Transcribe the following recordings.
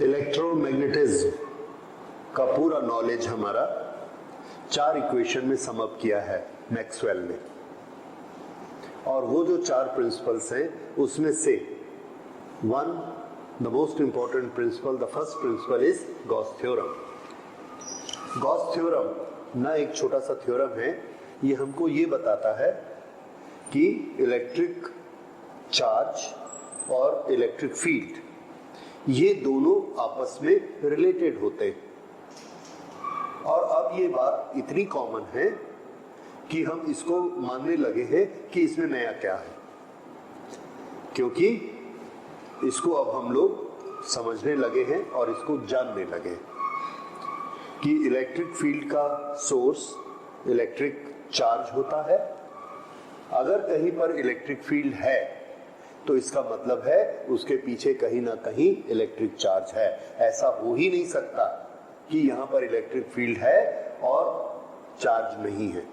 Electromagnetism का पूरा knowledge हमारा 4 इक्वेशन में सम अप किया है मैक्सवेल ने, और वो जो 4 प्रिंसिपल्स हैं उसमें से the most important principle, the first principle is Gauss theorem. Gauss theorem ना एक छोटा सा थ्योरम है, ये हमको ये बताता है कि इलेक्ट्रिक चार्ज और इलेक्ट्रिक फील्ड ये दोनों आपस में रिलेटेड होते हैं। और अब ये बात इतनी कॉमन है कि हम इसको मानने लगे हैं कि इसमें नया क्या है, क्योंकि इसको अब हम लोग समझने लगे हैं और इसको जानने लगे कि इलेक्ट्रिक फील्ड का सोर्स इलेक्ट्रिक चार्ज होता है। अगर कहीं पर इलेक्ट्रिक फील्ड है तो इसका मतलब है उसके पीछे कहीं ना कहीं इलेक्ट्रिक चार्ज है। ऐसा हो ही नहीं सकता कि यहां पर इलेक्ट्रिक फील्ड है और चार्ज नहीं है।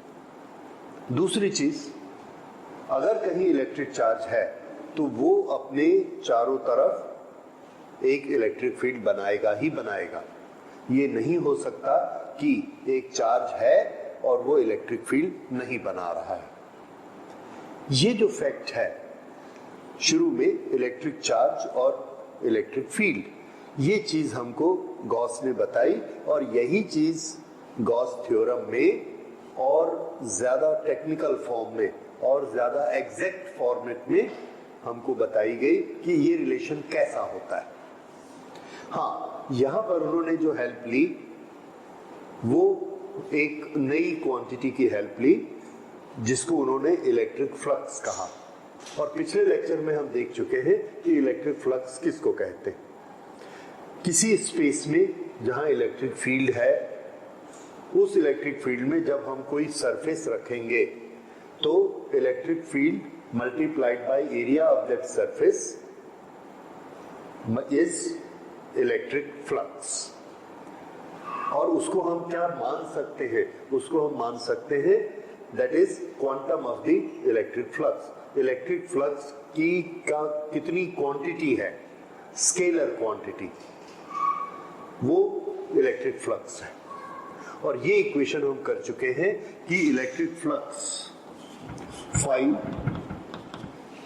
दूसरी चीज, अगर कहीं इलेक्ट्रिक चार्ज है तो वो अपने चारों तरफ एक इलेक्ट्रिक फील्ड बनाएगा ही बनाएगा। ये नहीं हो सकता कि एक चार्ज है और वो इलेक्ट्रिक फील्ड नहीं बना रहा है। ये जो फैक्ट है शुरू में, इलेक्ट्रिक चार्ज और इलेक्ट्रिक फील्ड, ये चीज हमको गॉस ने बताई, और यही चीज गॉस थ्योरम में और ज्यादा टेक्निकल फॉर्म में और ज्यादा एग्जैक्ट फॉर्मेट में हमको बताई गई कि ये रिलेशन कैसा होता है। हाँ, यहां पर उन्होंने जो हेल्प ली वो एक नई क्वांटिटी की हेल्प ली जिसको उन्होंने इलेक्ट्रिक फ्लक्स कहा। और पिछले लेक्चर में हम देख चुके हैं कि इलेक्ट्रिक फ्लक्स किसको कहते हैं। किसी स्पेस में जहां इलेक्ट्रिक फील्ड है, उस इलेक्ट्रिक फील्ड में जब हम कोई सरफेस रखेंगे तो electric field multiplied by area of that surface is electric flux. और उसको हम क्या मान सकते हैं? उसको हम मान सकते हैं that is quantum of the electric flux. Electric flux की का कितनी क्वांटिटी है, स्केलर क्वांटिटी, वो इलेक्ट्रिक फ्लक्स है। और ये इक्वेशन हम कर चुके हैं कि इलेक्ट्रिक फ्लक्स फाई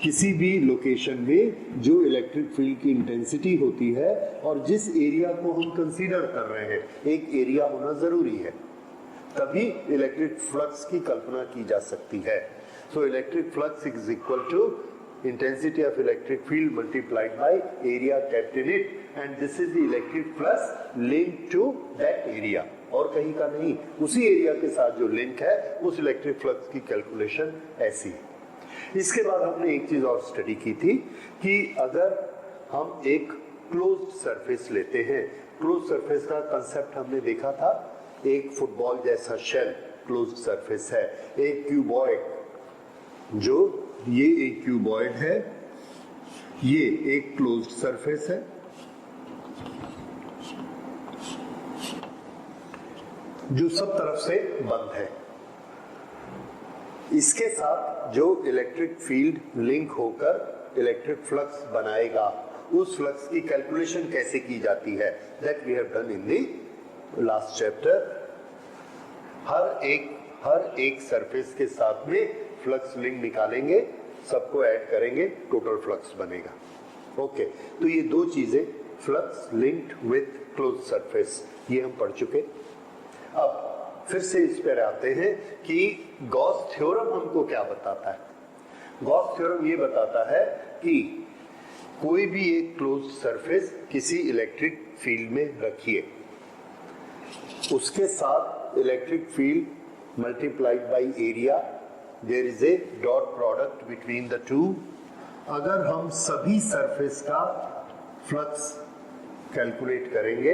किसी भी लोकेशन में जो इलेक्ट्रिक फील्ड की इंटेंसिटी होती है और जिस एरिया को हम कंसीडर कर रहे हैं, एक एरिया होना जरूरी है, तभी इलेक्ट्रिक फ्लक्स की कल्पना की जा सकती है। So electric flux is equal to intensity of electric field multiplied by area kept in it, and this is the electric flux linked to that area, और कहीं का नहीं, उसी एरिया के साथ जो लिंक है उस इलेक्ट्रिक फ्लक्स की कैलकुलेशन ऐसी है। इसके बाद हमने एक चीज और स्टडी की थी कि अगर हम एक क्लोज्ड सरफेस लेते हैं, क्लोज्ड सरफेस का कंसेप्ट हमने देखा था, एक फुटबॉल जैसा शेल क्लोज्ड सरफेस है, एक क्यूबॉइड, जो ये एक क्यूबॉइड है, ये एक क्लोज्ड सरफेस है, जो सब तरफ से बंद है। इसके साथ जो इलेक्ट्रिक फील्ड लिंक होकर इलेक्ट्रिक फ्लक्स बनाएगा, उस फ्लक्स की कैलकुलेशन कैसे की जाती है, that we have done in the last chapter. हर एक सरफेस के साथ में फ्लक्स लिंक निकालेंगे, सबको ऐड करेंगे, टोटल फ्लक्स बनेगा। ओके, तो ये दो चीजें, flux linked with closed surface, ये हम पढ़ चुके। अब फिर से इस पर आते हैं कि गॉस थ्योरम हमको क्या बताता है। गॉस थ्योरम ये बताता है कि कोई भी एक क्लोज्ड सरफेस किसी इलेक्ट्रिक फील्ड में रखिए, उसके साथ electric field multiplied by area, there is a dot product between the two। अगर हम सभी सरफेस का फ्लक्स कैलकुलेट करेंगे,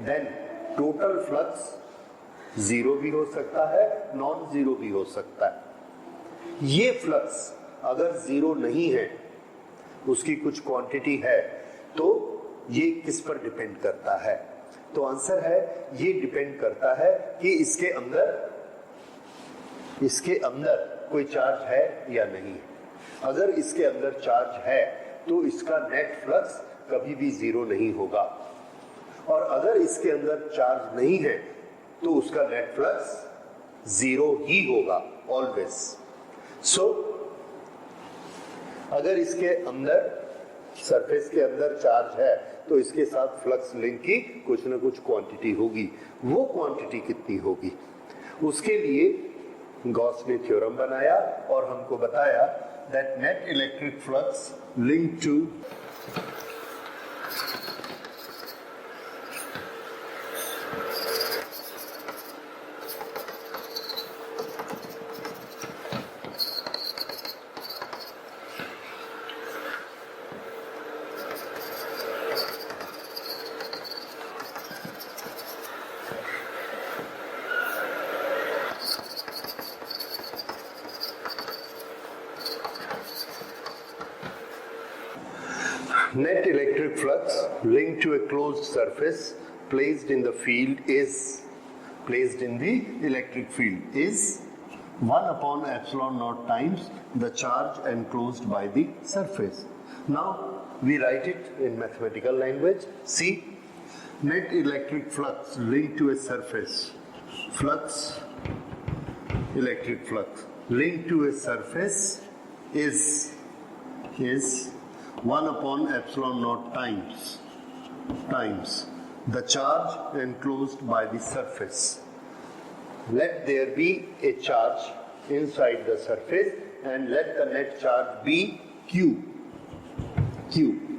देन टोटल फ्लक्स जीरो भी हो सकता है, नॉन जीरो भी हो सकता है। ये फ्लक्स अगर जीरो नहीं है, उसकी कुछ क्वांटिटी है, तो ये किस पर डिपेंड करता है? तो आंसर है ये डिपेंड करता है कि इसके अंदर कोई चार्ज है या नहीं। अगर इसके अंदर चार्ज है तो इसका नेट फ्लक्स कभी भी जीरो नहीं होगा। और अगर इसके अंदर चार्ज नहीं है तो उसका नेट फ्लक्स जीरो ही होगा ऑलवेज। सो अगर इसके अंदर सरफेस के अंदर चार्ज है तो इसके साथ फ्लक्स लिंक की कुछ ना कुछ क्वांटिटी होगी। वो क्वांटिटी कितनी होगी, उसके लिए गॉस ने थ्योरम बनाया और हमको बताया that net electric flux link to net electric flux linked to a closed surface placed in the electric field is 1 upon epsilon naught times the charge enclosed by the surface. Now we write it in mathematical language. See, net electric flux linked to a surface, electric flux linked to a surface is 1 upon epsilon naught times the charge enclosed by the surface. Let there be a charge inside the surface and let the net charge be Q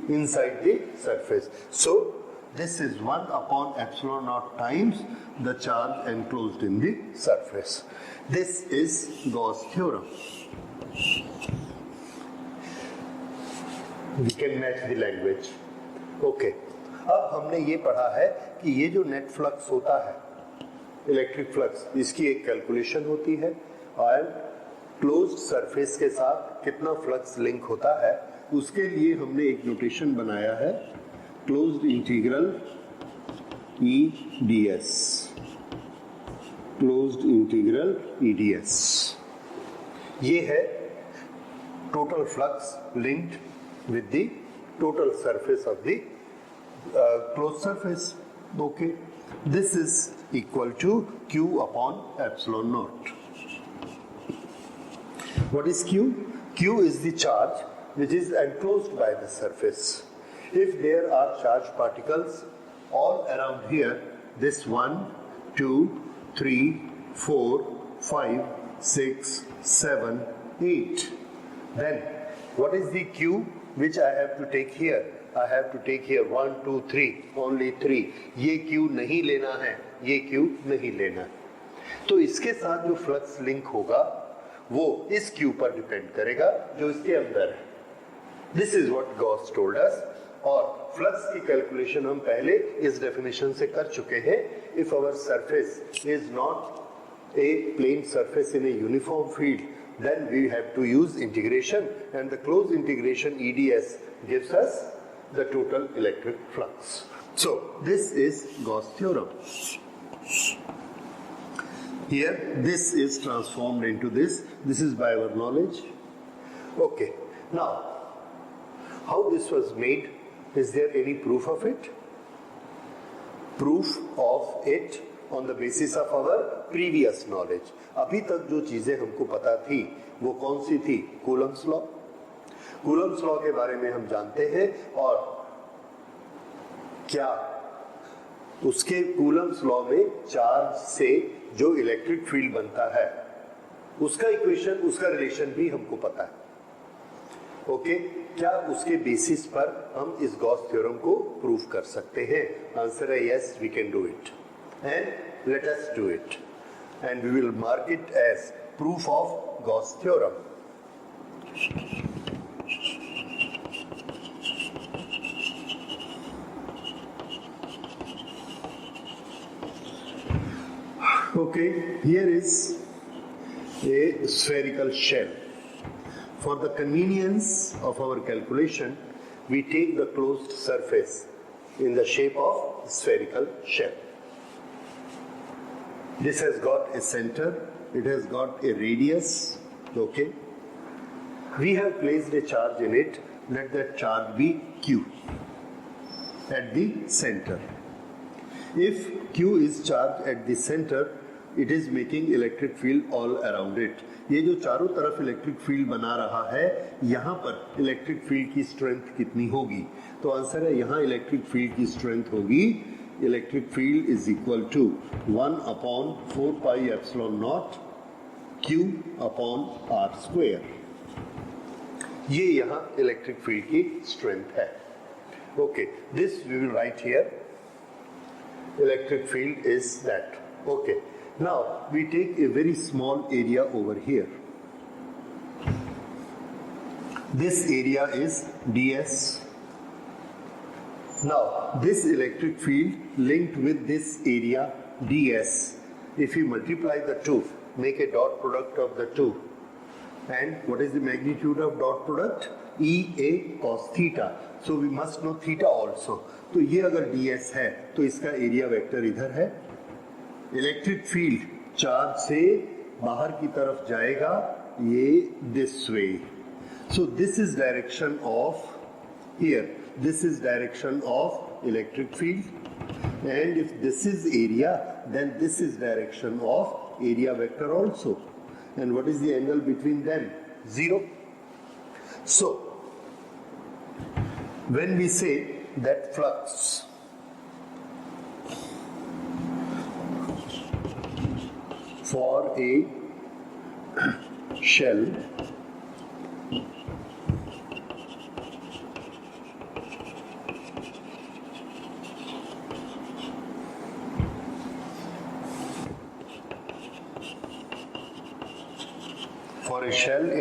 inside the surface. So this is 1 upon epsilon naught times the charge enclosed in the surface. This is Gauss theorem. We can match the language. Okay. अब हमने ये पढ़ा है कि ये जो net flux होता है, इलेक्ट्रिक फ्लक्स, इसकी एक कैलकुलेशन होती है और क्लोज्ड सरफेस के साथ कितना फ्लक्स लिंक होता है, उसके लिए हमने एक नोटेशन बनाया है, closed integral EDS, closed integral EDS। ये है total flux linked with the total surface of the closed surface. Okay, this is equal to Q upon epsilon naught. What is Q? Q is the charge which is enclosed by the surface. If there are charged particles all around here, this 1, 2, 3, 4, 5, 6, 7, 8, then what is the Q which I have to take here? I have to take here 1, 2, 3, only 3. ये Q नहीं लेना है, ये Q नहीं लेना है। तो इसके साथ जो फ्लक्स लिंक होगा वो इस Q पर डिपेंड करेगा जो इसके अंदर है। This is what Gauss told us. और फ्लक्स की कैलकुलेशन हम पहले इस डेफिनेशन से कर चुके हैं। If our surface is not a plane surface in a uniform field, then we have to use integration, and the closed integration EDS gives us the total electric flux. So this is Gauss theorem. Here this is transformed into this. This is by our knowledge. Okay, now how this was made, is there any proof of it? Proof of it on the basis of our previous knowledge. अभी तक जो चीजें हमको पता थी वो कौन सी थी? Coulomb's law. कूलम्स लॉ के बारे में हम जानते हैं और क्या उसके कूलम्स लॉ में चार्ज से जो इलेक्ट्रिक फील्ड बनता है उसका इक्वेशन, उसका रिलेशन भी हमको पता है। ओके, क्या उसके बेसिस पर हम इस गॉस थ्योरम को प्रूव कर सकते हैं? आंसर है yes, we can do it and let us do it, and we will mark it as proof of Gauss theorem. Okay, here is a spherical shell. For the convenience of our calculation, we take the closed surface in the shape of spherical shell. This has got a center, it has got a radius, okay. We have placed a charge in it, let that charge be Q at the center. If Q is charged at the center, it is making electric field all around it. ये जो चारों तरफ electric field बना रहा है, यहाँ पर electric field की स्ट्रेंथ कितनी होगी? तो आंसर है यहाँ इलेक्ट्रिक फील्ड की स्ट्रेंथ होगी, electric field is equal to 1/4 pi epsilon naught Q upon R square. ये यहाँ इलेक्ट्रिक फील्ड की स्ट्रेंथ है. Okay, this we will write here. Electric field is that. Okay, now we take a very small area over here. This area is ds. Now this electric field linked with this area ds, if we multiply the two, make a dot product of the two, and what is the magnitude of dot product? EA cos theta. So we must know theta also. तो ये अगर ds है तो इसका area vector इधर है. Electric field charge से बाहर की तरफ जाएगा, ये this way. So this is direction of here, this is direction of electric field, and if this is area then this is direction of area vector also. And what is the angle between them? 0. So when we say that flux for a shell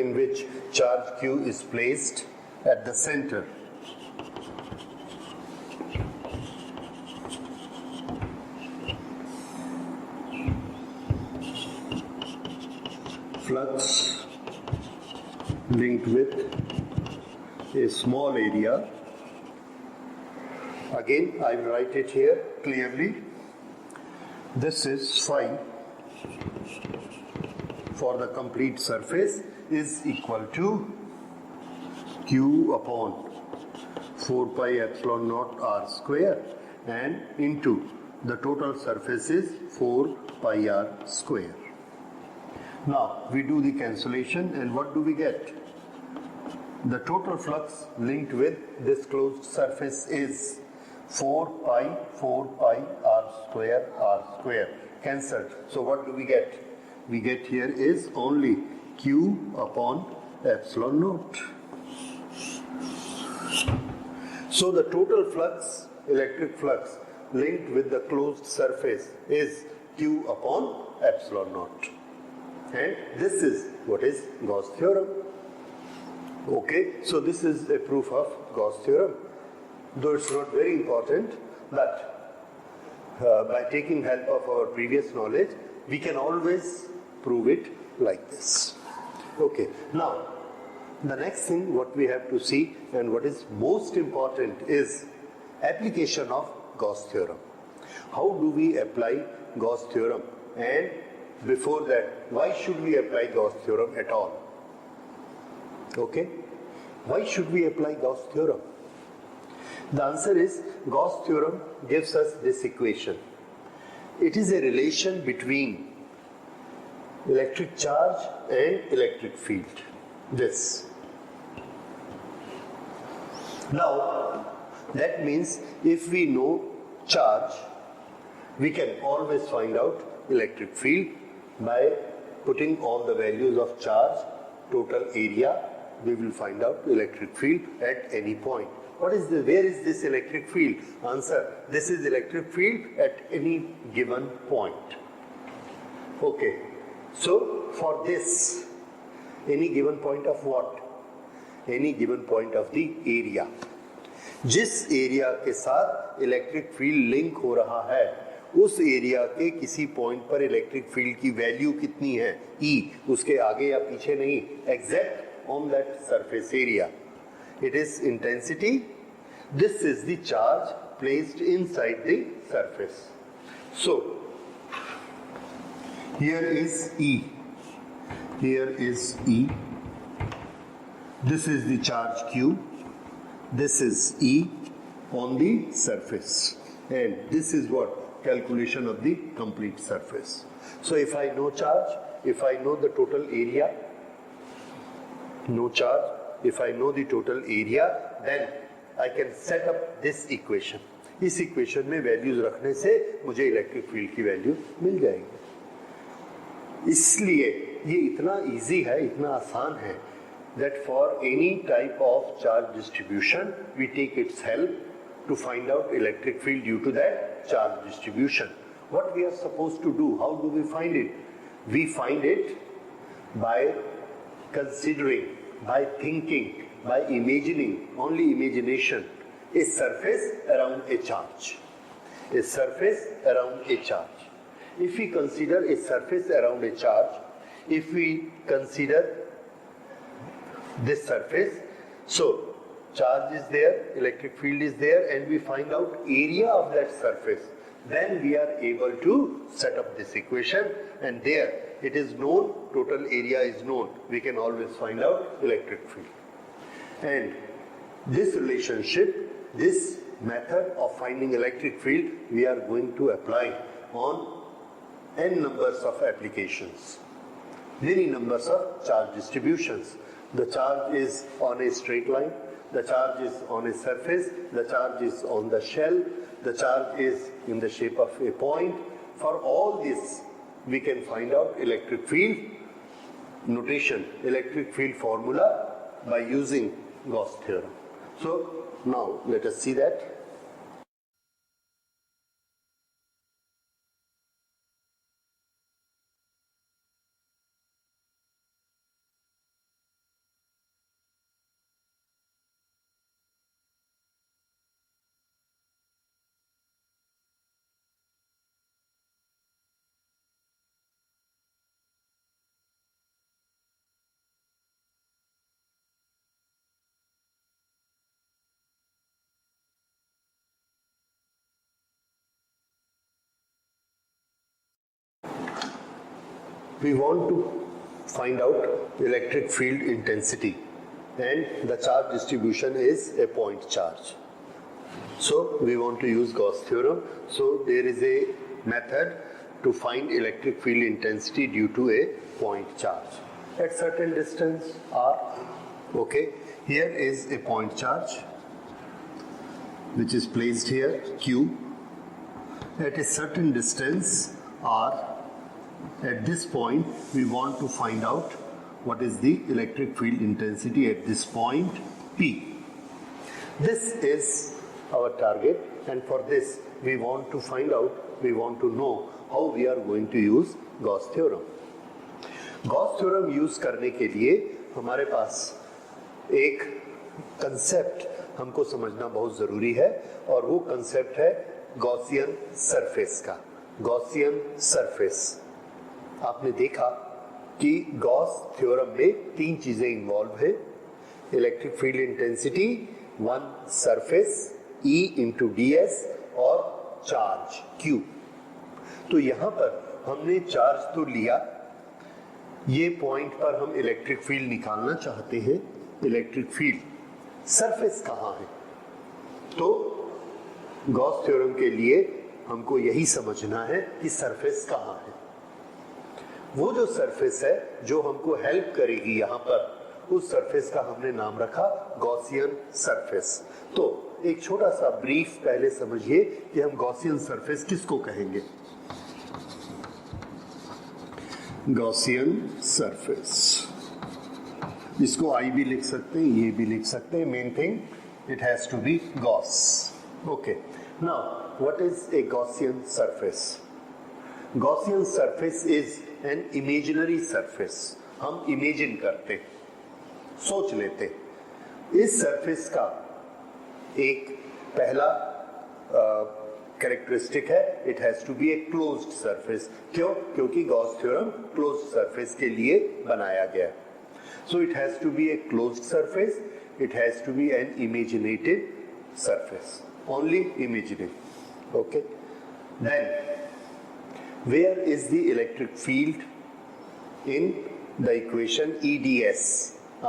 in which charge Q is placed at the center, flux linked with a small area. Again, I will write it here clearly. This is phi for the complete surface is equal to Q upon 4 pi epsilon naught R square, and into the total surface is 4 pi R square. Now we do the cancellation, and what do we get? The total flux linked with this closed surface is 4 pi R square cancelled. So what do we get? We get here is only Q upon epsilon naught. So the total flux, electric flux linked with the closed surface is Q upon epsilon naught. And this is what is Gauss theorem. Okay, so this is a proof of Gauss theorem. Though it's not very important, but by taking help of our previous knowledge, we can always prove it like this. Okay, now the next thing what we have to see, and what is most important, is application of Gauss theorem. How do we apply Gauss theorem? And before that, why should we apply Gauss theorem at all? Okay, why should we apply Gauss theorem? The answer is Gauss theorem gives us this equation. It is a relation between electric charge and electric field. This. Now, that means if we know charge, we can always find out electric field by putting all the values of charge, total area. We will find out electric field at any point. Where is this electric field? Answer: this is electric field at any given point. Okay. So for this, any given point of what? Any given point of the area. जिस area के साथ electric field link हो रहा है, उस area के किसी point पर इलेक्ट्रिक फील्ड की वैल्यू कितनी है? E. उसके आगे या पीछे नहीं, exact on that surface area. It is intensity. This is the charge placed inside the surface. So here is E. Here is E. This is the charge Q. This is E on the surface. And this is what? calculation of the complete surface. So if I know charge, if I know the total area, no charge, if I know the total area, then I can set up this equation. इस equation में values रखने से मुझे electric field की value मिल जाएगी. इसलिए ये इतना इजी है, इतना आसान है, that for any type of charge distribution we take its help to find out electric field due to that charge distribution. What we are supposed to do, how do we find it? We find it by considering, by thinking, by imagining, only imagination, a surface around a charge. A surface around a charge. If we consider a surface around a charge, if we consider this surface, so charge is there, electric field is there, and we find out area of that surface, then we are able to set up this equation, and there it is known, total area is known. We can always find out electric field. And this relationship, this method of finding electric field, we are going to apply on n numbers of applications, many numbers of charge distributions. The charge is on a straight line, the charge is on a surface, the charge is on the shell, the charge is in the shape of a point. For all this, we can find out electric field notation, electric field formula by using Gauss theorem. So now let us see that. We want to find out electric field intensity, and the charge distribution is a point charge. So we want to use Gauss theorem. So there is a method to find electric field intensity due to a point charge at certain distance r. Okay, here is a point charge which is placed here, q, at a certain distance r. At this point, we want to find out what is the electric field intensity at this point, P. This is our target, and for this, we want to find out, we want to know how we are going to use Gauss theorem. Gauss theorem use करने के लिए हमारे पास एक concept हमको समझना बहुत जरूरी है, और वो कंसेप्ट है गॉसियन सरफेस का. Gaussian surface. आपने देखा कि गॉस थ्योरम में तीन चीजें इन्वॉल्व है: electric field intensity, one surface E into ds और चार्ज Q. तो यहां पर हमने चार्ज तो लिया, ये पॉइंट पर हम इलेक्ट्रिक फील्ड निकालना चाहते हैं. इलेक्ट्रिक फील्ड सरफेस कहां है? तो गॉस थ्योरम के लिए हमको यही समझना है कि सरफेस कहां है. वो जो सरफेस है जो हमको हेल्प करेगी यहां पर, उस सरफेस का हमने नाम रखा गॉसियन सरफेस. तो एक छोटा सा ब्रीफ पहले समझिए कि हम गॉसियन सरफेस किसको कहेंगे. गॉसियन सरफेस, इसको आई भी लिख सकते हैं, ये भी लिख सकते हैं. Main thing, it has to be Gauss. Okay, now what is a Gaussian surface? Gaussian surface is an imaginary surface. हम इमेजिन करते, सोच लेते. इस सरफेस का एक पहला कैरेक्टरिस्टिक है, it has to be a closed surface. क्यों? क्योंकि गॉस थ्योरम क्लोज्ड सरफेस के लिए बनाया गया. So it has to be a closed surface, it has to be an imaginative surface, only imaginative. Okay, then where is the electric field in the equation EDS?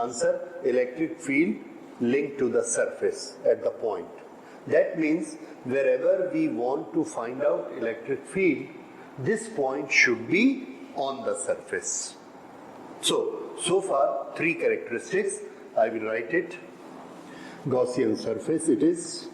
Answer: electric field linked to the surface at the point. That means wherever we want to find out electric field, this point should be on the surface. So far 3 characteristics. I will write it. Gaussian surface it is.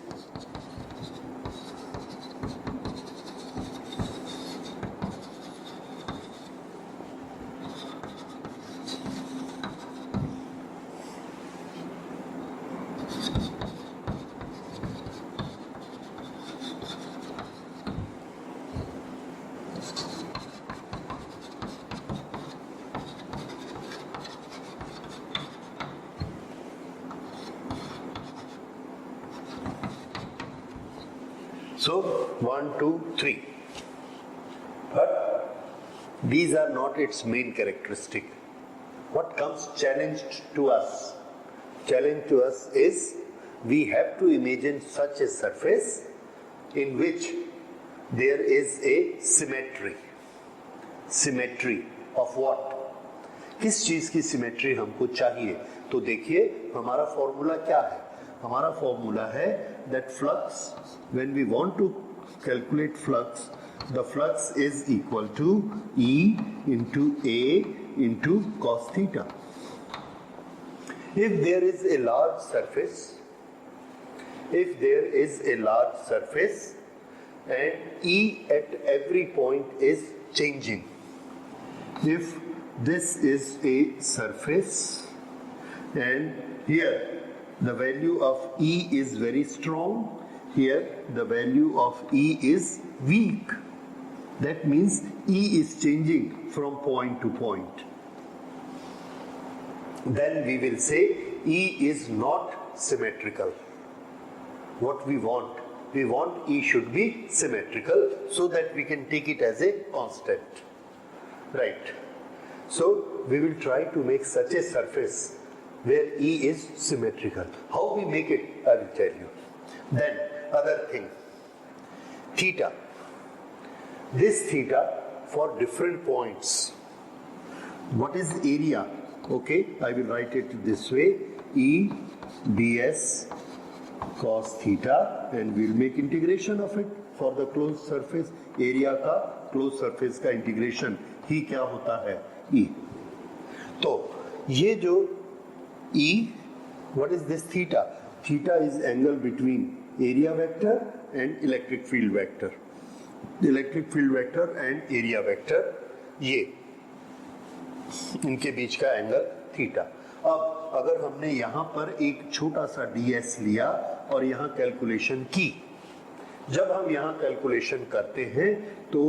So 1, 2, 3. But these are not its main characteristic. What comes challenged to us? Challenge to us is we have to imagine such a surface in which there is a symmetry. Symmetry of what? किस चीज की symmetry हमको चाहिए? तो देखिए हमारा formula क्या है? हमारा फॉर्मूला है that flux, when we want to calculate flux, the flux is equal to E into A into cos theta. If there is a large surface, and E at every point is changing. If this is a surface and here the value of E is very strong, here the value of E is weak. That means E is changing from point to point. Then we will say E is not symmetrical. What we want? We want E should be symmetrical so that we can take it as a constant. Right. So we will try to make such a surface where E is symmetrical. How we make it, I will tell you. Then, other thing, theta. This theta for different points. What is area? Okay, I will write it this way. E ds cos theta, and we will make integration of it for the closed surface. Area का closed surface का integration ही क्या होता है? E. तो ये जो E, what is this theta? Theta is angle between area vector and electric field vector. Electric field vector and area vector, ये इनके बीच का एंगल थीटा. अब अगर हमने यहाँ पर एक छोटा सा ds लिया और यहाँ कैलकुलेशन की, जब हम यहाँ कैलकुलेशन करते हैं तो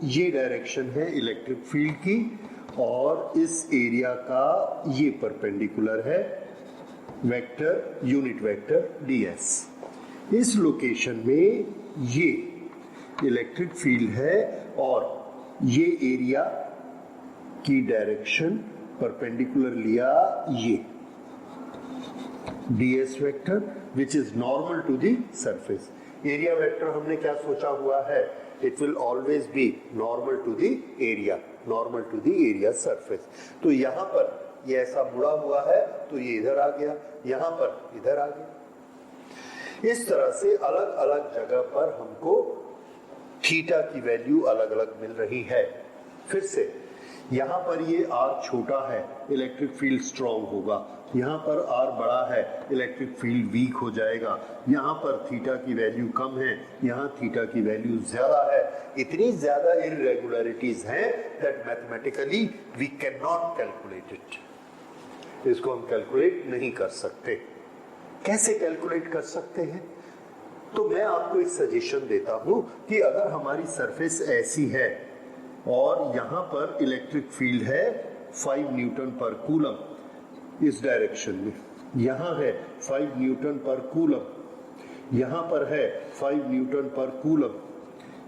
ये डायरेक्शन है इलेक्ट्रिक फील्ड की और इस एरिया का ये परपेंडिकुलर है वेक्टर, यूनिट वेक्टर ds. इस लोकेशन में ये इलेक्ट्रिक फील्ड है और ये एरिया की डायरेक्शन परपेंडिकुलर लिया ये ds vector which is normal to the surface. Area vector हमने क्या सोचा हुआ है? It will always be normal to the area, normal to the area surface. तो यहाँ पर ये ऐसा मुड़ा हुआ है तो ये इधर आ गया, यहाँ पर इधर आ गया. इस तरह से अलग अलग जगह पर हमको थीटा की वैल्यू अलग अलग मिल रही है. फिर से यहाँ पर ये r छोटा है, इलेक्ट्रिक फील्ड स्ट्रॉन्ग होगा. यहाँ पर r बड़ा है, इलेक्ट्रिक फील्ड वीक हो जाएगा. यहाँ पर थीटा की वैल्यू कम है, यहाँ थीटा की वैल्यू ज्यादा है. इतनी ज्यादा इरेगुलरिटीज हैं that mathematically we can not calculate it. इसको हम कैलकुलेट नहीं कर सकते. कैसे कैलकुलेट कर सकते हैं? तो मैं आपको एक सजेशन देता हूं कि अगर हमारी सरफेस ऐसी है और यहाँ पर इलेक्ट्रिक फील्ड है 5 न्यूटन पर कूलम इस डायरेक्शन में, यहाँ है 5 न्यूटन पर कूलम, यहाँ पर है 5 न्यूटन पर कूलम,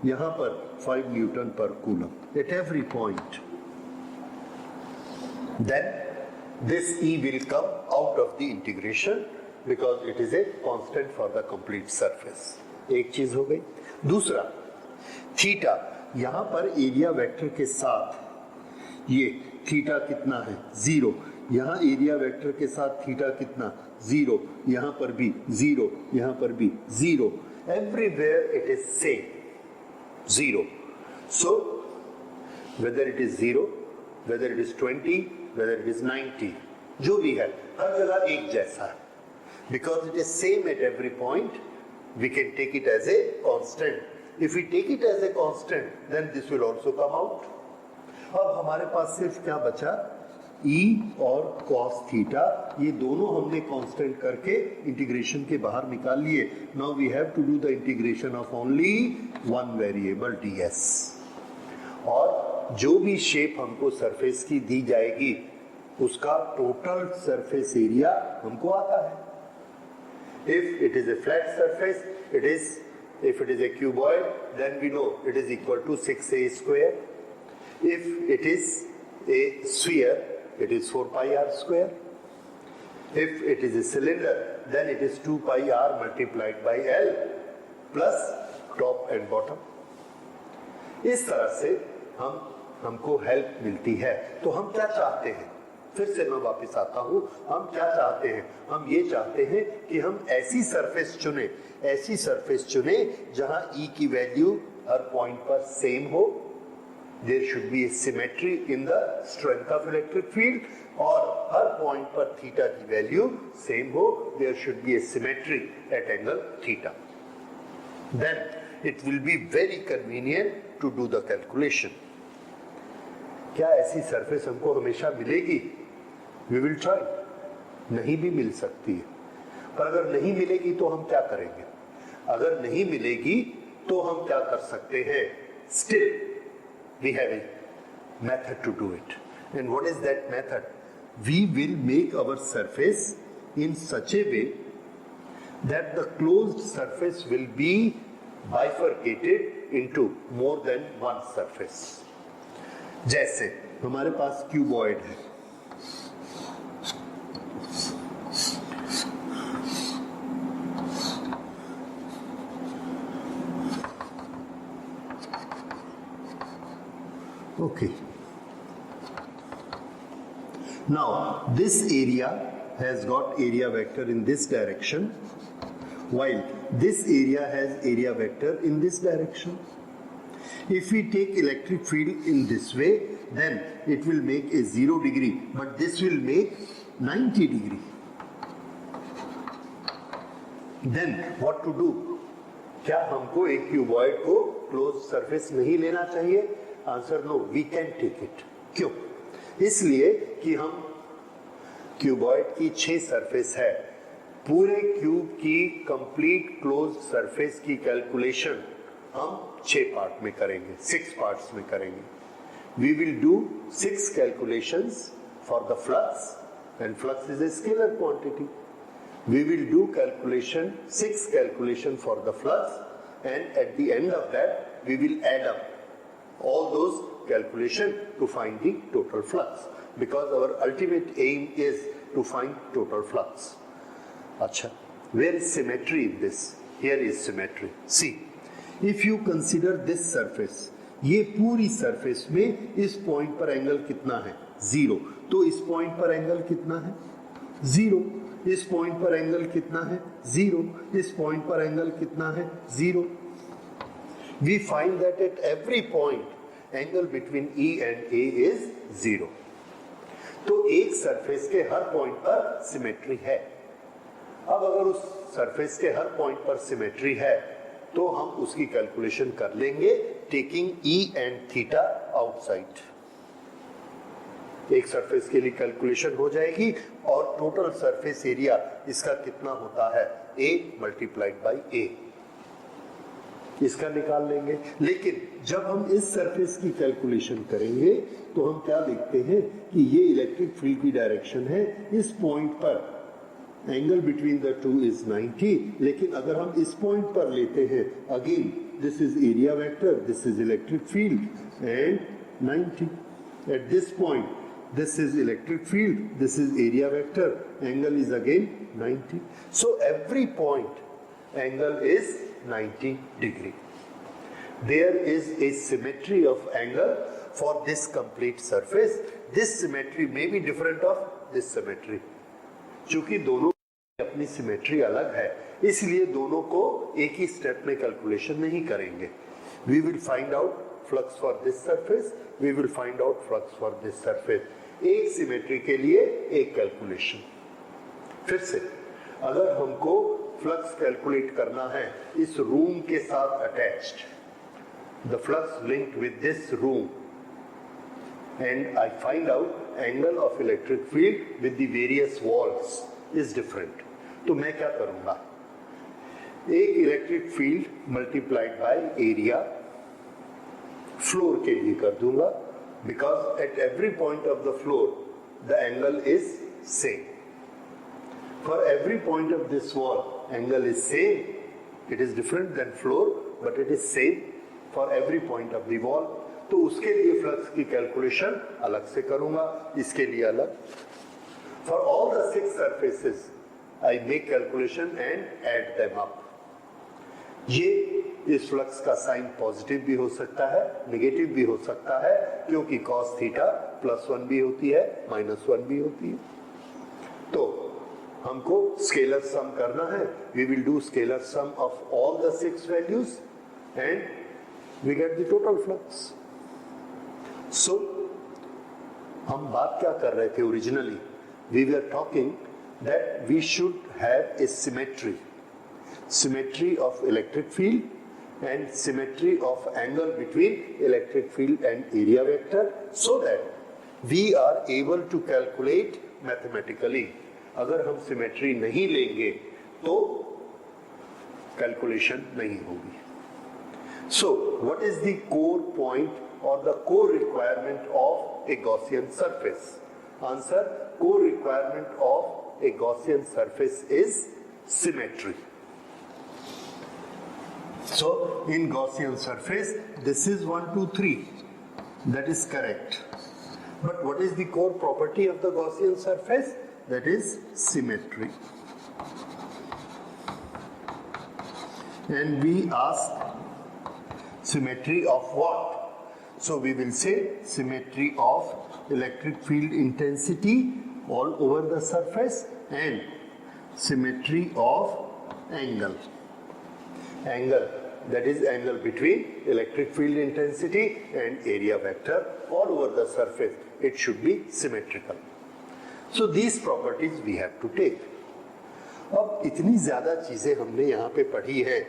यहाँ पर 5 न्यूटन पर coulomb at every point, then this E will come out of the integration because it is a constant for the complete surface. एक चीज हो गई. दूसरा, थीटा यहाँ पर एरिया वेक्टर के साथ ये थीटा कितना है? 0. यहाँ एरिया वेक्टर के साथ थीटा कितना, 0, यहाँ पर भी 0, यहाँ पर भी 0, everywhere it is same 0. So whether it is 0, whether it is 20, whether it is 90, जो भी है हर जगह एक जैसा है. Because it is same at every point, we can take it as a constant. If we take it as a constant, then this will also come out. अब हमारे पास सिर्फ क्या बचा, E और cos थीटा, ये दोनों हमने कांस्टेंट करके इंटीग्रेशन के बाहर निकाल लिए. Now we have to do the integration of only one variable ds. और जो भी शेप हमको सरफेस की दी जाएगी उसका टोटल सरफेस एरिया हमको आता है. If it is a flat surface, if it is a cuboid, then we know it is equal to 6a square. If it is a sphere, it is 4 pi r square. If it is a cylinder, then it is 2 pi r multiplied by L plus top and bottom. इस तरह से हमको help मिलती है. तो हम क्या चाहते हैं, फिर से मैं वापस आता हूं, हम क्या चाहते हैं, हम ये चाहते हैं कि हम ऐसी सरफेस चुने जहां E की वैल्यू हर पॉइंट पर सेम हो. There should be a symmetry in the strength of electric field, और हर पॉइंट पर थीटा की वैल्यू सेम हो. There should be a symmetry at angle theta. Then it will be very convenient to do the calculation. क्या ऐसी surface हमको हमेशा मिलेगी? We will try. नहीं भी मिल सकती है. पर अगर नहीं मिलेगी तो हम क्या करेंगे? अगर नहीं मिलेगी तो हम क्या कर सकते हैं? Still we have a method to do it. And what is that method? We will make our surface in such a way that the closed surface will be bifurcated into more than one surface. जैसे हमारे पास cuboid है, okay. Now this area has got area vector in this direction, while this area has area vector in this direction. If we take electric field in this way, then it will make a 0 degree, but this will make 90 degree. Then what to do? क्या हमको एक cuboid को close surface नहीं लेना चाहिए? Answer no, we can take it. क्यों? इसलिए कि हम क्यूबॉइड की 6 सरफेस है. पूरे क्यूब की कंप्लीट क्लोज सरफेस की कैलकुलेशन हम 6 पार्ट में करेंगे, 6 पार्ट्स में करेंगे. We will do 6 calculations for the flux, and flux is a scalar quantity. We will do 6 calculation for the flux, and at the end of that we will add up all those calculation to find the total flux, because our ultimate aim is to find total flux. Acha, where is symmetry in this? Here is symmetry. See, if you consider this surface, ये पूरी surface में इस point पर angle कितना है? 0. तो इस point पर एंगल कितना है? 0. इस पॉइंट पर एंगल कितना है? 0. इस पॉइंट पर एंगल कितना है? 0. We find that at every point angle between E and A is 0. तो एक सरफेस के हर पॉइंट पर सिमेट्री है. अब अगर उस सरफेस के हर पॉइंट पर सिमेट्री है तो हम उसकी कैलकुलेशन कर लेंगे taking E and theta outside. एक सरफेस के लिए कैलकुलेशन हो जाएगी और टोटल सरफेस एरिया इसका कितना होता है? A multiplied by A. इसका निकाल लेंगे. लेकिन जब हम इस सरफेस की कैलकुलेशन करेंगे तो हम क्या देखते हैं कि ये इलेक्ट्रिक फील्ड की डायरेक्शन है. इस पॉइंट पर angle between the two is 90, लेकिन अगर हम इस पॉइंट पर लेते हैं, again this is area vector, this is electric field and 90. Eight this point this is electric field, this is area vector, angle is again 90. So every point angle is 90 degree. There is a symmetry of angle for this complete surface. This symmetry may be different of this symmetry. चूंकि दोनों अपनी symmetry अलग है, इसलिए दोनों को एक ही step में कैलकुलेशन नहीं करेंगे। We will find out flux for this surface, we will find out flux for this surface. एक सिमेट्री के लिए एक कैलकुलेशन। फिर से अगर हमको फ्लक्स कैलकुलेट करना है इस रूम के साथ attached, the flux linked with this room, and I find out angle of electric field with the various walls is different. तो मैं क्या करूंगा, एक electric field multiplied by area floor के लिए कर दूंगा, because at every point of the floor the angle is same. For every point of this wall angle is same. It is different then floor but it is same for every point of the wall. तो उसके लिए flux की calculation अलग से करूंगा, इसके लिए अलग. For all the 6 surfaces I make calculation and add them up. ये इस फ्लक्स का साइन पॉजिटिव भी हो सकता है, नेगेटिव भी हो सकता है, क्योंकि cos थीटा +1 भी होती है, -1 भी होती है. तो हमको स्केलर सम करना है. We will do scalar sum of all the 6 values and we get the total flux. So हम बात क्या कर रहे थे ओरिजिनली? We were talking that we should have a symmetry of electric field and symmetry of angle between electric field and area vector, so that we are able to calculate mathematically. अगर हम symmetry नहीं लेंगे तो calculation नहीं होगी. So what is the core point or the core requirement of a Gaussian surface? Answer: core requirement of a Gaussian surface is symmetry. So in Gaussian surface this is 1, 2, 3. That is correct. But what is the core property of the Gaussian surface? That is symmetry. And we ask symmetry of what? So we will say symmetry of electric field intensity all over the surface and symmetry of angle. Angle, that is angle between electric field intensity and area vector all over the surface. It should be symmetrical. So these properties we have to take. अब इतनी ज्यादा चीजें हमने यहाँ पे पढ़ी है,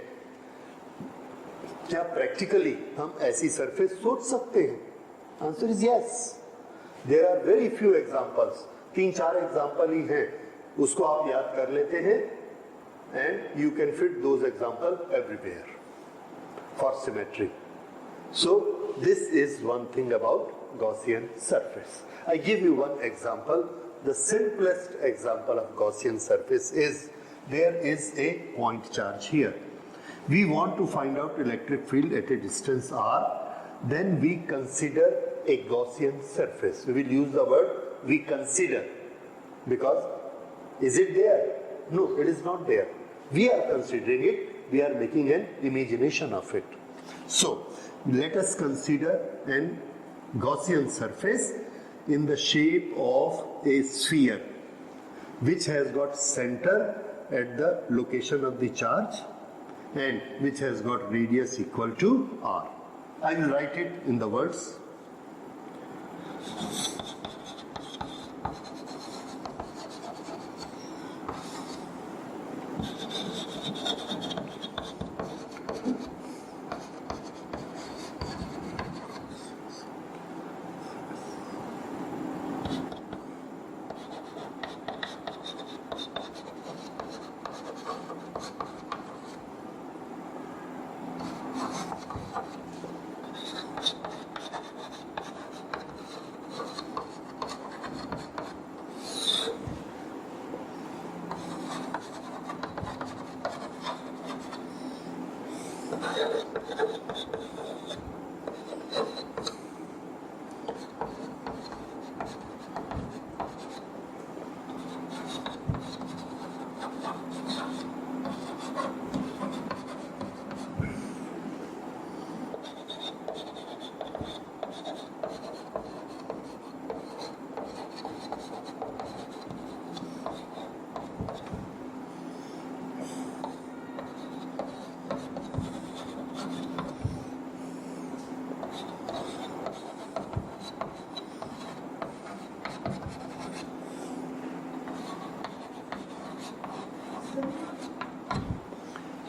क्या प्रैक्टिकली हम ऐसी सरफेस सोच सकते हैं? Answer is yes. There are very few examples. 3-4 example ही हैं, उसको आप याद कर लेते हैं and you can fit those examples everywhere for symmetry. So this is one thing about Gaussian surface. I give you one example. The simplest example of Gaussian surface is, there is a point charge here. We want to find out electric field at a distance r. Then we consider a Gaussian surface. We will use the word we consider, because is it there? No, it is not there. We are considering it, we are making an imagination of it. So, let us consider an Gaussian surface in the shape of a sphere which has got center at the location of the charge and which has got radius equal to r. I will write it in the words.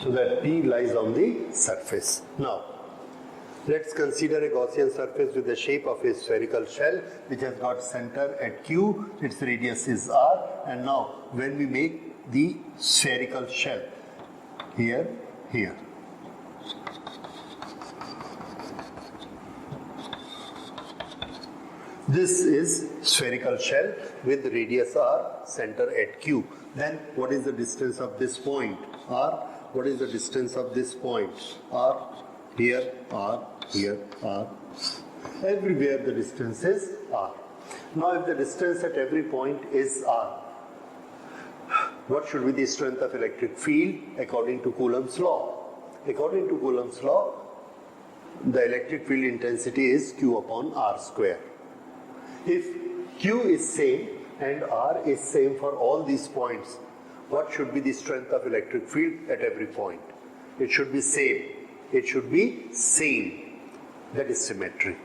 So that P lies on the surface. Now, let's consider a Gaussian surface with the shape of a spherical shell which has got center at Q, its radius is R, and now when we make the spherical shell, here, this is spherical shell with radius R, center at Q. Then what is the distance of this point? R. What is the distance of this point? R. Here, R. Here, R. Everywhere the distance is R. Now if the distance at every point is R, what should be the strength of electric field according to Coulomb's law? According to Coulomb's law, the electric field intensity is Q upon R square. If Q is same and R is same for all these points, what should be the strength of electric field at every point? It should be same. It should be same. That is symmetry.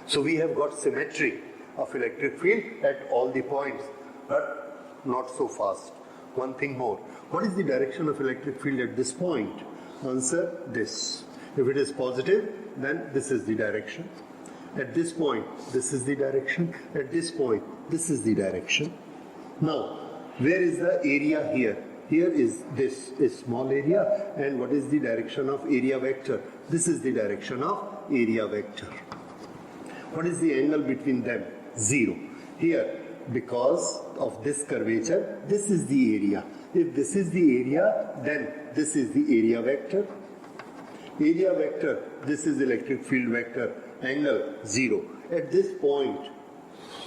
So we have got symmetry of electric field at all the points, but not so fast. One thing more. What is the direction of electric field at this point? Answer, this. If it is positive, then this is the direction. At this point, this is the direction. At this point, this is the direction. Now, where is the area here? Here is this is small area, and what is the direction of area vector? This is the direction of area vector. What is the angle between them? 0. Here, because of this curvature, this is the area. If this is the area, then this is the area vector. Area vector, this is electric field vector. Angle 0. At this point,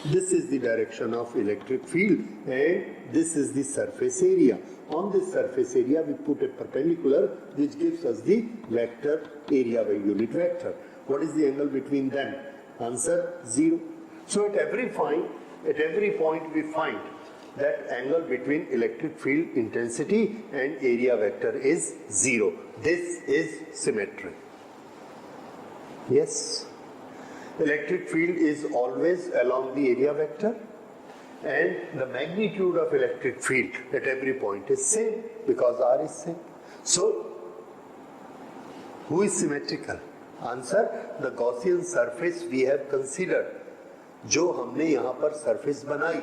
this is the direction of electric field and this is the surface area. On this surface area, we put a perpendicular which gives us the vector area by unit vector. What is the angle between them? Answer, 0. So at every point we find that angle between electric field intensity and area vector is 0. This is symmetry. Yes. Electric field is always along the area vector and the magnitude of electric field at every point is same because R is same. So, who is symmetrical? Answer, the Gaussian surface we have considered. जो हमने यहाँ पर surface बनाई,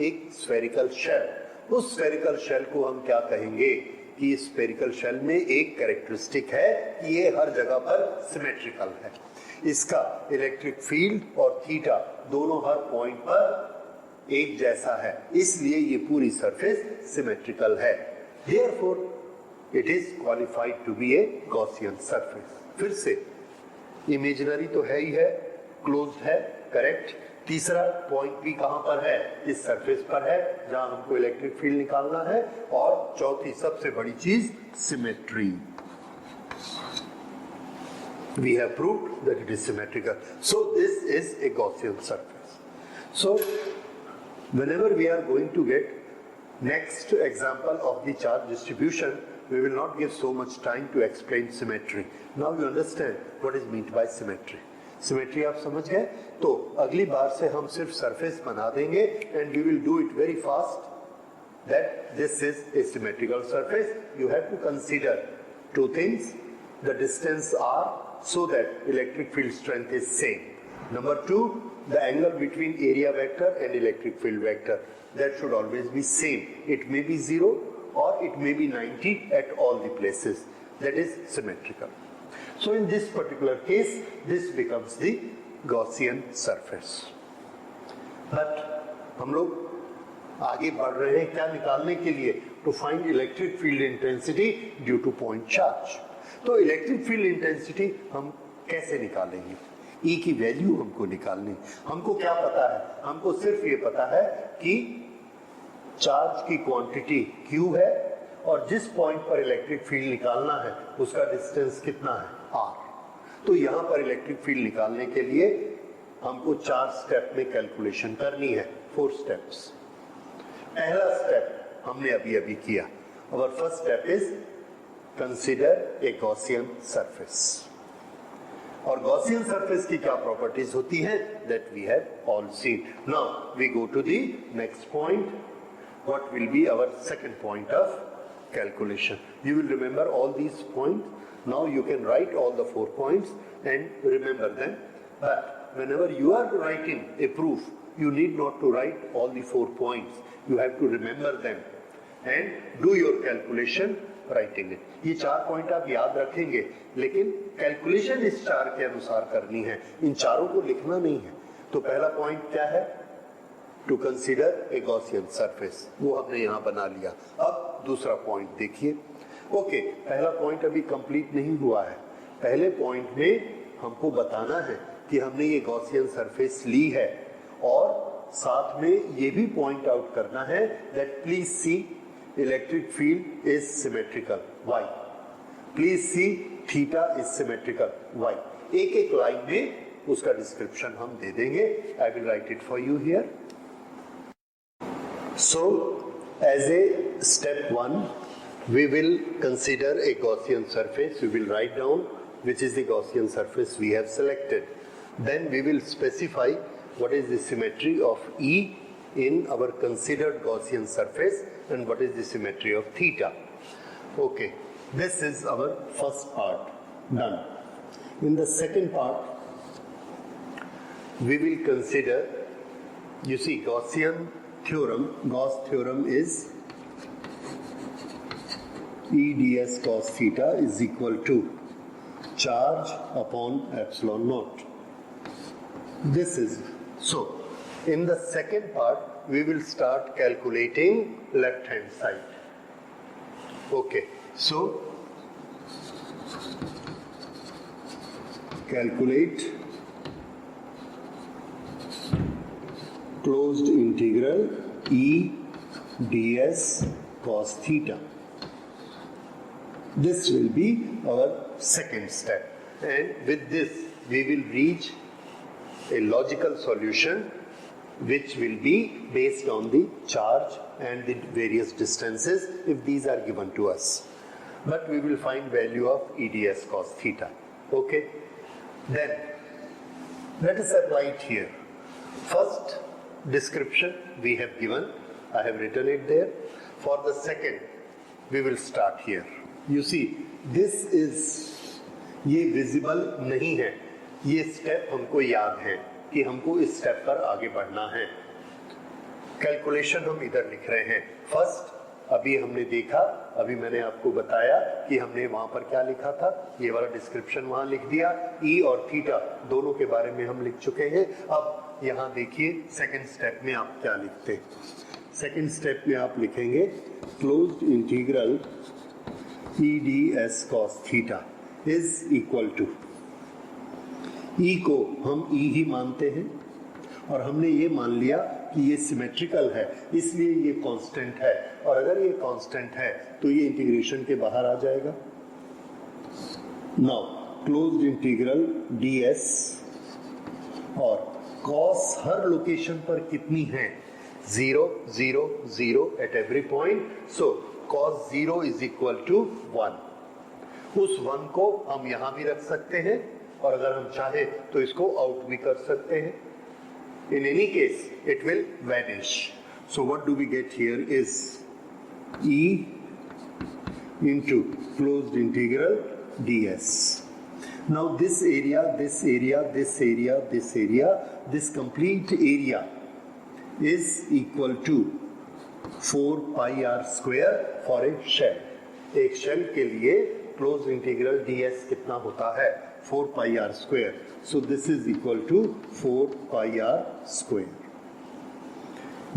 एक spherical shell. उस spherical shell को हम क्या कहेंगे? कि spherical shell में एक characteristic है कि ये हर जगह पर symmetrical है. इसका इलेक्ट्रिक फील्ड और थीटा दोनों हर पॉइंट पर एक जैसा है, इसलिए ये पूरी सरफेस सिमेट्रिकल है. Therefore, it is qualified to be a Gaussian surface. फिर से इमेजिनरी तो है ही है, क्लोज्ड है, करेक्ट. तीसरा पॉइंट भी कहां पर है? इस सरफेस पर है जहां हमको इलेक्ट्रिक फील्ड निकालना है. और चौथी सबसे बड़ी चीज symmetry. We have proved that it is symmetrical. So this is a Gaussian surface. So whenever we are going to get next example of the charge distribution, we will not give so much time to explain symmetry. Now you understand what is meant by symmetry. Symmetry आप समझ गए? तो अगली बार से हम सिर्फ surface बना देंगे and we will do it very fast. That this is a symmetrical surface. You have to consider two things: the distance R, so that electric field strength is same. Number 2, the angle between area vector and electric field vector. That should always be same. It may be 0 or it may be 90 at all the places. That is symmetrical. So in this particular case, this becomes the Gaussian surface. But हम लोग आगे बढ़ रहे हैं क्या निकालने के लिए? To find electric field intensity due to point charge. तो इलेक्ट्रिक फील्ड इंटेंसिटी हम कैसे निकालेंगे? E की वैल्यू हमको निकालनी. हमको क्या पता है? हमको सिर्फ ये पता है कि चार्ज की क्वांटिटी Q है और जिस पॉइंट पर इलेक्ट्रिक फील्ड निकालना है उसका डिस्टेंस कितना है? R. तो यहाँ पर इलेक्ट्रिक फील्ड निकालने के लिए हमको 4 स्टेप में कैलकुलेशन करनी है. 4 स्टेप्स. पहला स्टेप हमने अभी किया. Our first step is consider a Gaussian surface. और Gaussian surface की क्या properties होती हैं? That we have all seen. Now we go to the next point. What will be our second point of calculation. You will remember all these points. Now you can write all the 4 points and remember them. But whenever you are writing a proof, you need not to write all the 4 points. You have to remember them and do your calculation writing it. ये 4 point आप याद रखेंगे, लेकिन calculation इस 4 के अनुसार करनी है, इन चारों को लिखना नहीं है. तो पहला पॉइंट क्या है? To consider a Gaussian surface, वो हमने यहाँ बना लिया. अब दूसरा पॉइंट देखिए. ओके, पहला पॉइंट अभी कंप्लीट नहीं हुआ है. पहले पॉइंट में हमको बताना है कि हमने ये गॉसियन सरफेस ली है, और साथ में ये भी पॉइंट आउट करना है that please see electric field is symmetrical why. Please see theta is symmetrical why. एक एक लाइन में उसका डिस्क्रिप्शन हम दे देंगे. I will write it for you here. So as a step 1 we will consider a Gaussian surface. We will write down which is the Gaussian surface we have selected. Then we will specify what is the symmetry of E in our considered Gaussian surface and what is the symmetry of theta. Okay, this is our first part done. In the second part, we will consider, you see, Gauss theorem is E ds cos theta is equal to charge upon epsilon naught. This is so. In the second part, we will start calculating left hand side. Okay, so calculate closed integral E ds cos theta. This will be our second step, and with this we will reach a logical solution which will be based on the charge and the various distances if these are given to us. But we will find value of E ds cos theta. Okay, then let us apply it here. First description we have given, I have written it there. For the second we will start here. You see, this is, ये visible नहीं है. ये step हमको याद है कि हमको इस स्टेप पर आगे बढ़ना है. कैलकुलेशन हम इधर लिख रहे हैं. फर्स्ट अभी हमने देखा, अभी मैंने आपको बताया कि हमने वहां पर क्या लिखा था. ये वाला डिस्क्रिप्शन वहां लिख दिया. ई और थीटा दोनों के बारे में हम लिख चुके हैं. अब यहाँ देखिए सेकेंड स्टेप में आप क्या लिखते हैं. सेकेंड स्टेप में आप लिखेंगे closed integral E ds cos theta is equal to, E को हम E ही मानते हैं, और हमने ये मान लिया कि ये सिमेट्रिकल है, इसलिए ये कांस्टेंट है, और अगर ये कांस्टेंट है तो ये इंटीग्रेशन के बाहर आ जाएगा. नाउ क्लोज्ड इंटीग्रल ds, और cos हर लोकेशन पर कितनी है? 0 0 0 at every point. So cos 0 is equal to 1. उस 1 को हम यहां भी रख सकते हैं, और अगर हम चाहे तो इसको आउट भी कर सकते हैं. In any case, it will vanish. So what do we get here is E into closed integral ds. Now this area, this area, this area, this area, this complete area is equal to 4 pi r square for a shell. एक shell के लिए close integral ds कितना होता है? 4 pi r square. So this is equal to 4 pi r square.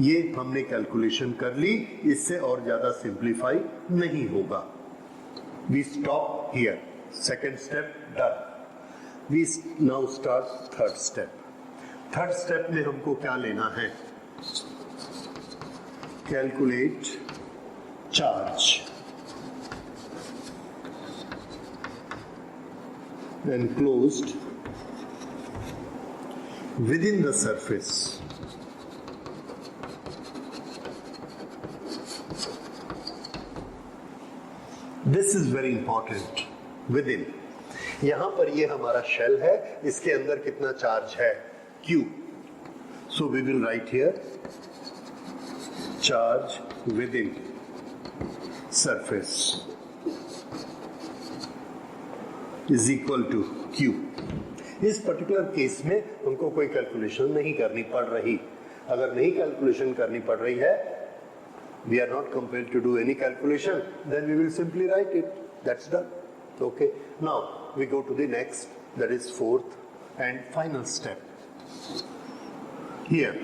ये हमने calculation कर ली, इससे और ज्यादा सिंप्लीफाई नहीं होगा. We stop here. Second step done. We now start third step. Third step में हमको क्या लेना है? Calculate charge enclosed within the surface. This is very important. Within, यहां पर ये हमारा शेल है, इसके अंदर कितना चार्ज है? Q. So we will write here charge within surface is equal to Q. इस पर्टिकुलर केस में हमको कोई कैलकुलेशन नहीं करनी पड़ रही. अगर नहीं कैलकुलेशन करनी पड़ रही है, we are not compelled to do any calculation, then we will simply write it. That's done. Okay. Now we go to the next, that is fourth and final step. Here,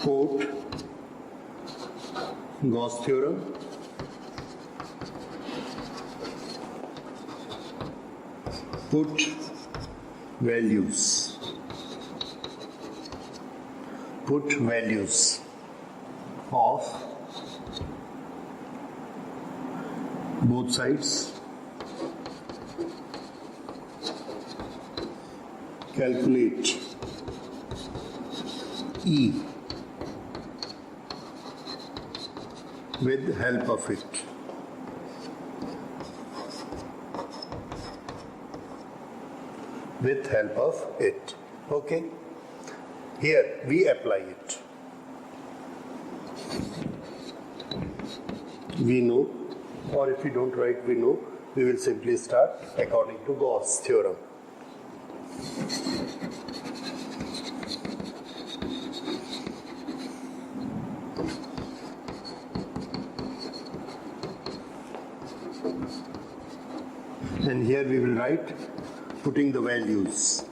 quote Gauss theorem. Put values. Put values of both sides. Calculate E with help of it. With help of it. Okay. Here we apply it. We know, or if we don't write we know, we will simply start according to Gauss theorem. And here we will write putting the values.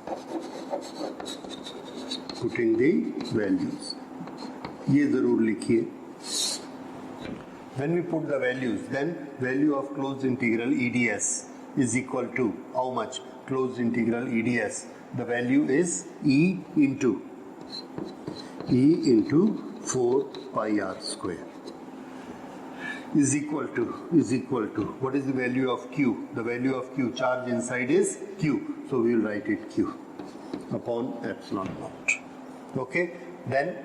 Putting the values. ये जरूर लिखिए. When we put the values, then value of closed integral EDS is equal to how much? Closed integral EDS. The value is E into 4 pi r square. Is equal to what is the value of Q? The value of Q, charge inside is Q, so we will write it Q upon epsilon naught. Okay, then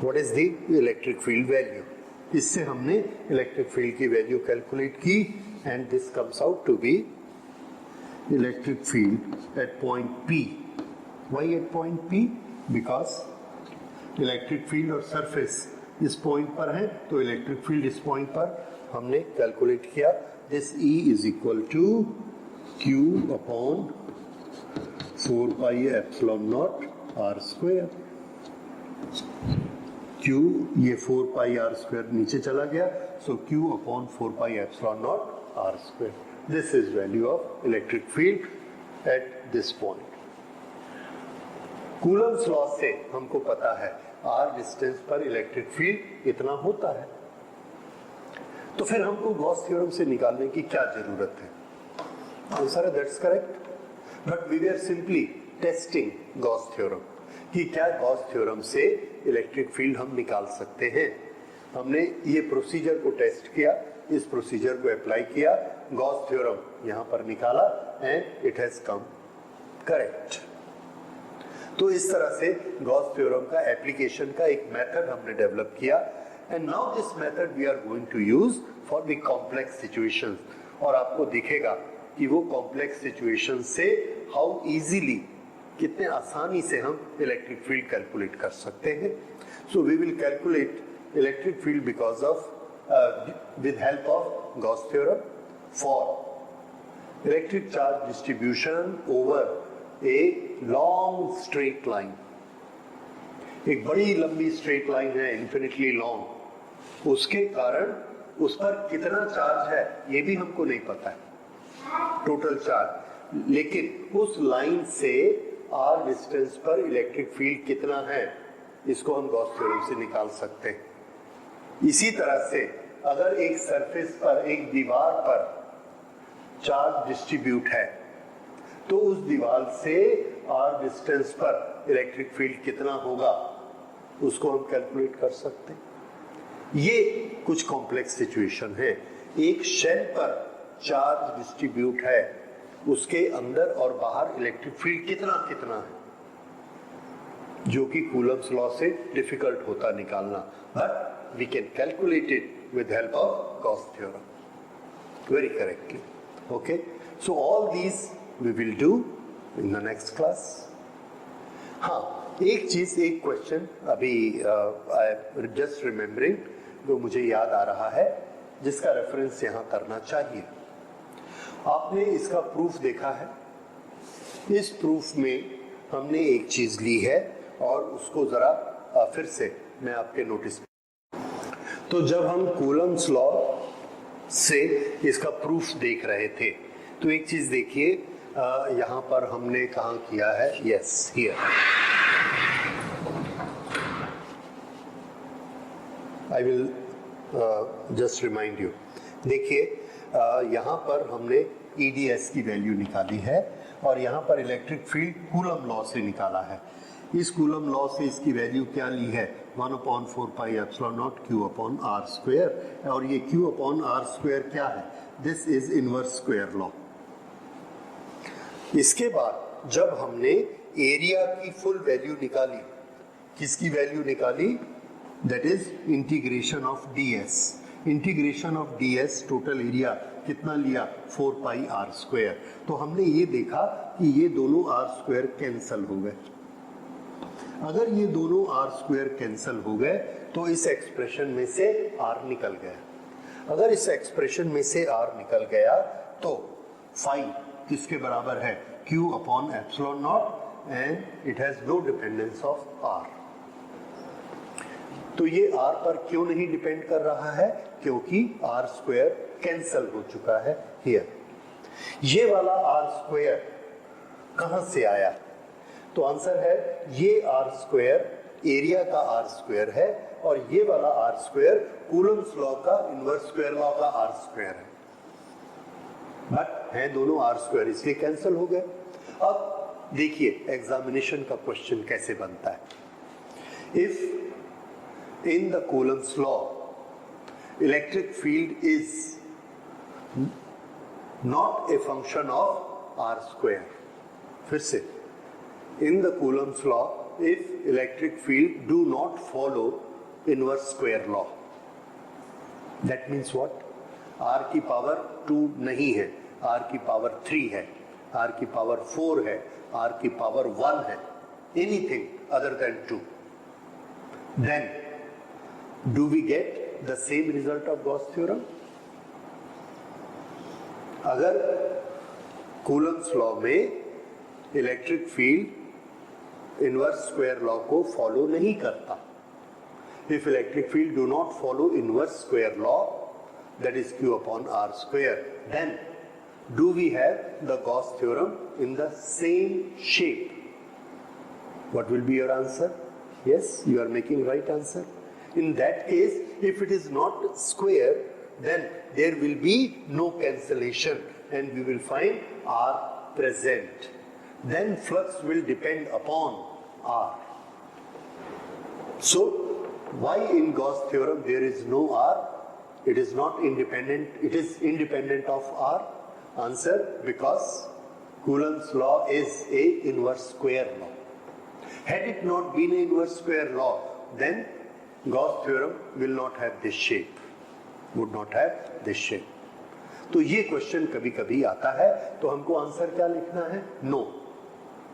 what is the electric field value? इससे हमने electric field की value calculate की, and this comes out to be electric field at point P. Why at point P? Because electric field और surface इस point पर है, तो electric field इस पॉइंट पर हमने कैलकुलेट किया. This E is equal to Q upon 4 pi epsilon naught r square. Q ये 4 पाई r स्क्वायर नीचे चला गया, so Q upon 4 pi epsilon naught r square. This is value of electric field at this point. Coulomb's law से हमको पता है r distance पर electric field इतना होता है, तो फिर हमको गॉस थ्योरम से निकालने की क्या जरूरत है? आंसर है that's correct, but we are simply testing Gauss theorem कि क्या गॉस थ्योरम से इलेक्ट्रिक फील्ड हम निकाल सकते हैं. हमने ये प्रोसीजर को टेस्ट किया, इस प्रोसीजर को अप्लाई किया, गॉस थ्योरम यहां पर निकाला and it has come correct. तो इस तरह से गॉस थ्योरम का एप्लीकेशन का एक मेथड हमने डेवलप किया, and now this method we are going to use for the complex situations. और आपको दिखेगा कि वो कॉम्प्लेक्स सिचुएशन से हाउ इजीली, कितने आसानी से हम इलेक्ट्रिक फील्ड कैलकुलेट कर सकते हैं. So we will calculate electric field because of with help of Gauss theorem for electric charge distribution over a long straight line. एक बड़ी लंबी स्ट्रेट लाइन है, इन्फिनिटली लॉन्ग, उसके कारण उस पर कितना चार्ज है ये भी हमको नहीं पता है, टोटल चार्ज. लेकिन उस लाइन से r डिस्टेंस पर इलेक्ट्रिक फील्ड कितना है, इसको हम गॉस थ्योरम से निकाल सकते हैं. इसी तरह से अगर एक सरफेस पर, एक दीवार पर चार्ज डिस्ट्रीब्यूट है, तो उस दीवार से r डिस्टेंस पर इलेक्ट्रिक फील्ड कितना होगा, उसको हम कैलकुलेट कर सकते हैं. ये कुछ कॉम्प्लेक्स सिचुएशन है. एक शेल पर चार्ज डिस्ट्रीब्यूट है, उसके अंदर और बाहर इलेक्ट्रिक फील्ड कितना कितना है, जो कि कूलम्स लॉ से डिफिकल्ट होता निकालना, but we can calculate it with help of Gauss theorem very correctly. Okay, so all these we will do in the next class. हाँ, एक चीज, एक क्वेश्चन अभी जस्ट रिमेम्बरिंग, जो मुझे याद आ रहा है, जिसका रेफरेंस यहाँ करना चाहिए। आपने इसका प्रूफ देखा है। इस प्रूफ में हमने एक चीज ली है और उसको जरा फिर से मैं आपके नोटिस। तो जब हम कूलम्स लॉ से इसका प्रूफ देख रहे थे, तो एक चीज देखिए, यहाँ पर हमने कहाँ किया है, yes here. I will just remind you. देखिए, यहाँ पर हमने EDS की वैल्यू निकाली है और यहाँ पर इलेक्ट्रिक फील्ड कूलम लॉ से निकाला है। इस कूलम लॉ से इसकी वैल्यू क्या ली है, 1/4 pi epsilon naught Q upon R square, और ये Q अपॉन R स्क्वायर क्या है, this is inverse square law. इसके बाद जब हमने एरिया की फुल वैल्यू निकाली, किसकी वैल्यू निकाली, that is integration of ds। Integration of ds total area कितना लिया, 4 पाई R स्क्वायर। तो हमने ये देखा कि ये दोनों R स्क्वायर कैंसल हो गए। अगर ये दोनों R स्क्वायर कैंसल हो गए तो इस एक्सप्रेशन में से R निकल गया। अगर इस एक्सप्रेशन में से R निकल गया तो फाई किसके बराबर है, Q upon epsilon naught, and it has no dependence of R। तो ये R पर क्यों नहीं डिपेंड कर रहा है, क्योंकि R स्क्वायर कैंसल हो चुका है हियर। ये वाला R स्क्वायर कहां से आया, तो आंसर है ये R स्क्वायर एरिया का R स्क्वायर है और ये वाला R स्क्वायर कूलम्स लॉ का इनवर्स स्क्वायर लॉ का R स्क्वायर है। बट है दोनों R स्क्वायर, इसलिए कैंसल हो गए। अब देखिए एग्जामिनेशन का क्वेश्चन कैसे बनता है। If in the Coulomb's law electric field is not a function of R square, फिर से, in the Coulomb's law if electric field do not follow inverse square law, that means what, R की power 2 नहीं है, R की power 3 है, R की power 4 है, R की पावर 1 है, anything other than 2, then do we get the same result of Gauss theorem? अगर कूलम्स लॉ में electric field inverse square law को फॉलो नहीं करता, if electric field do not follow inverse square law, that is Q upon R square, then do we have the Gauss theorem in the same shape? What will be your answer? Yes, you are making right answer. In that case, if it is not square, then there will be no cancellation and we will find R present. Then flux will depend upon R. So, why in Gauss theorem there is no R? It is not independent, it is independent of R. Answer, because Coulomb's law is a inverse square law. Had it not been an inverse square law, then Gauss theorem will not have this shape, would not have this shape. तो ये question कभी कभी आता है, तो हमको answer क्या लिखना है, no.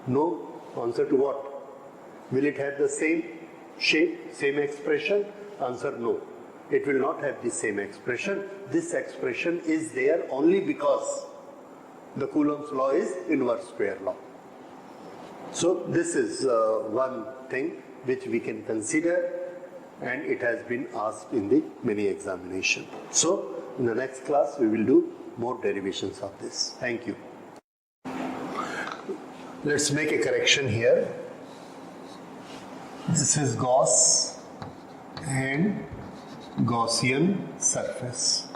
No answer to what, will it have the same shape, same expression? Answer no, it will not have the same expression. This expression is there only because the Coulomb's law is inverse square law. So this is one thing which we can consider, and it has been asked in the many examination. So in the next class we will do more derivations of this. Thank you. Let's make a correction here. This is Gauss and Gaussian surface.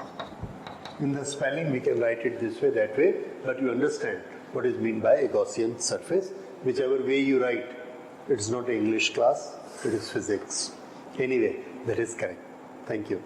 In the spelling we can write it this way, that way, but you understand what is meant by a Gaussian surface. Whichever way you write, it's not an English class, it is physics. Anyway, that is correct. Thank you.